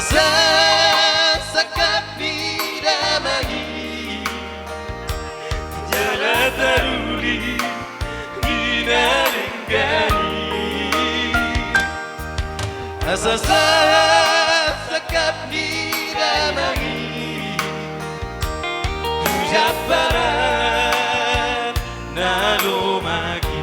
Sesakap diramai Jala taruli dinarenggani Sesakap diramai Tujabaran nalomagi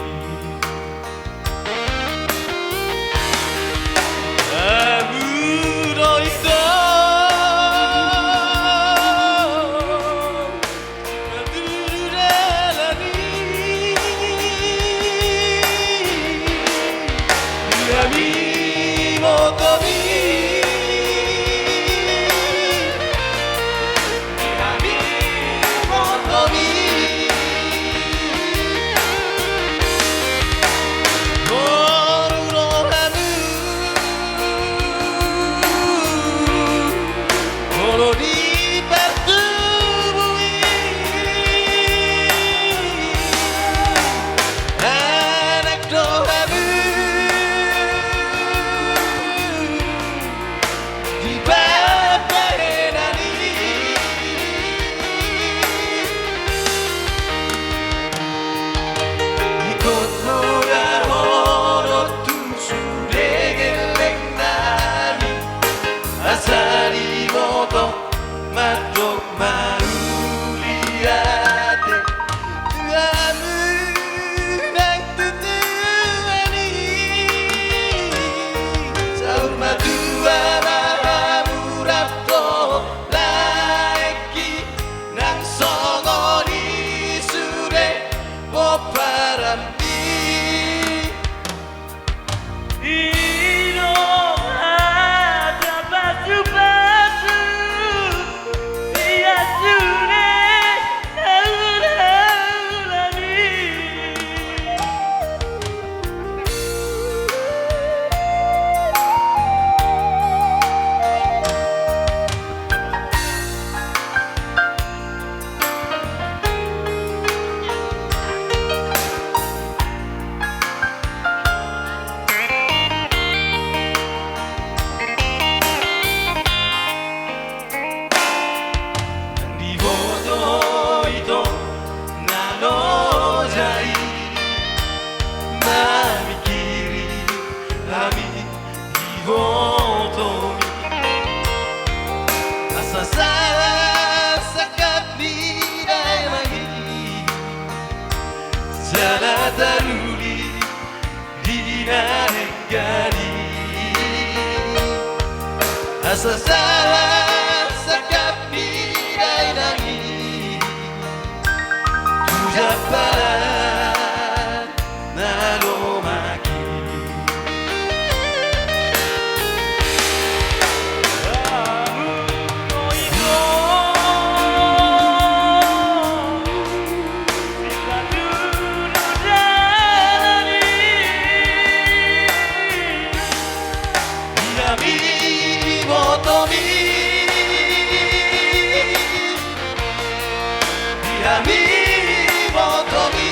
Sesakap didainangi Tujabaran nalomagi Ami motomi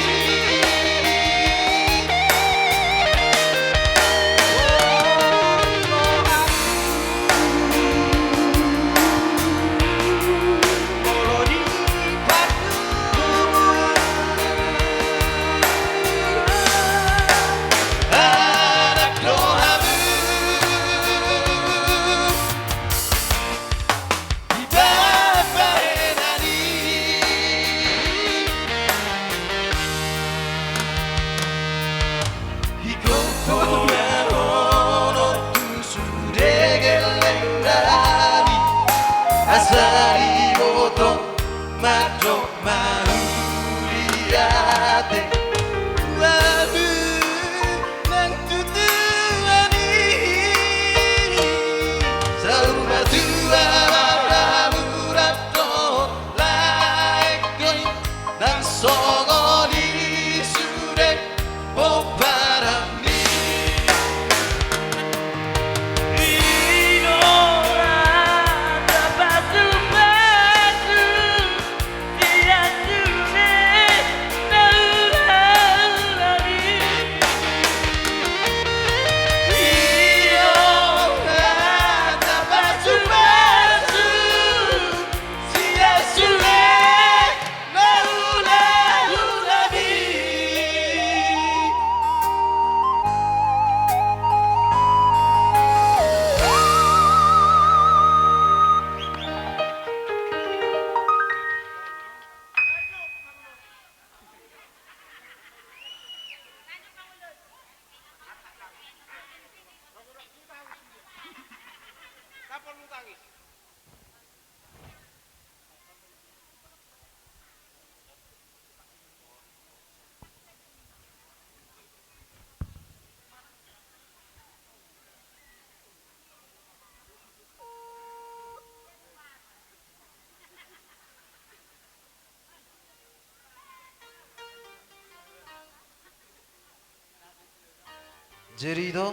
Jadi itu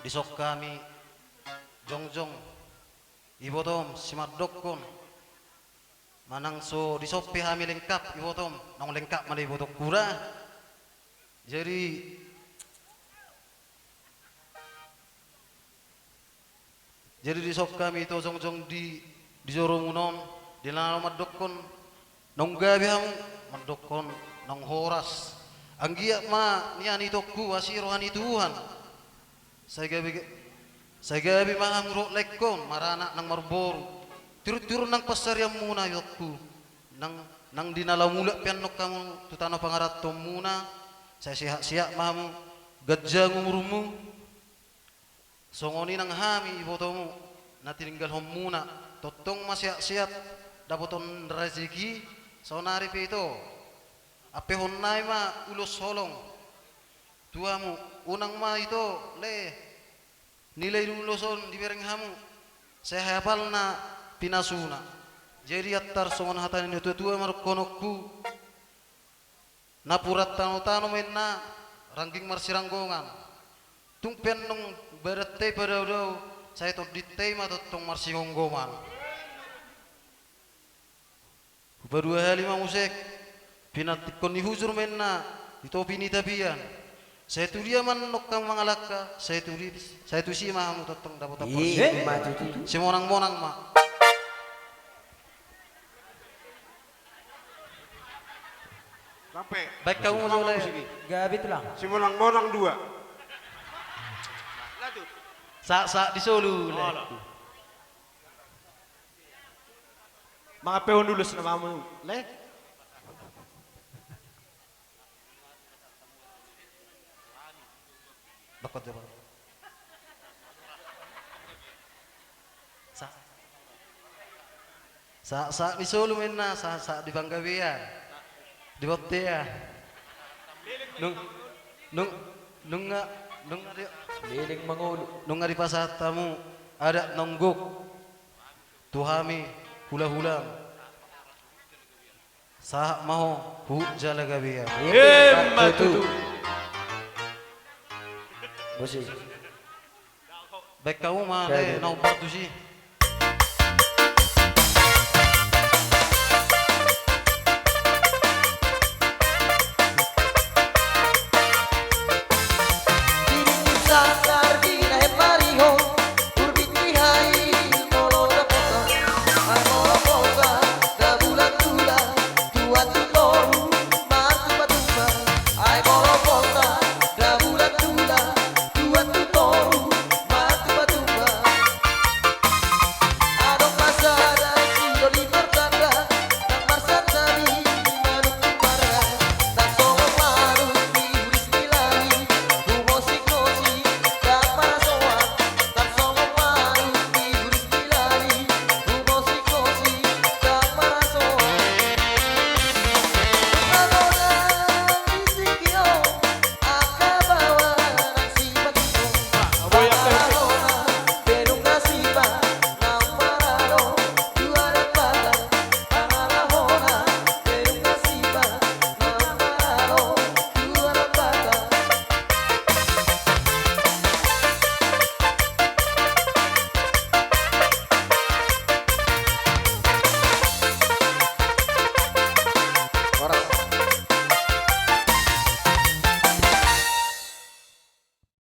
disok kami jongjong ibodom simadokon manang so disopi kami lengkap ibodom nong lengkap mali ibodok kura. Jadi disok kami itu jongjong di joromunon di lanal madokon nong gabi hamu madokon nong horas. Anggiak ma nian itu ku asirohan Tuhan. Saya gabi maham rok lekon marana nang marboru. Turun nang pasar yang muna yokku. Nang dinala mula pianok kamu tutano pangarat to muna. Saya siak maham gajang umurumu. Songoni nang hami ibotomu. Na tinggal homuna. Totong masiak-siak dapoton rezeki sonari pe itu. Ape honnai ma ulos holong tuamu unang ma itu le nilai uloson di bereng hamu saya hafal na pinasuna jadi attar songon hatan itu tua markonokku na purat tano menna ranking marsiranggongan tung penong berete pada udah saya tot ditei ma totong marsingonggoman berdua hali ma musik pinatikon ni huzur menna itu opini tabian saya tulia man nokam mangalaka saya tusi ma mu totong dapat apa si monang ma Sampai baik kamu boleh Gabi tulang. si monang-monang dua. sa di Solo Mga peon dulu sama kamu. Le. bakot coba sa di Solo menna sa di Bangkawian di Botea nung ada Liling mangulo. nung ada pasatamu ada nonggok tuhami hula-hulang sah mau jala gabia Matutu. Bosi. baik kamu mah Kaya nau partu sih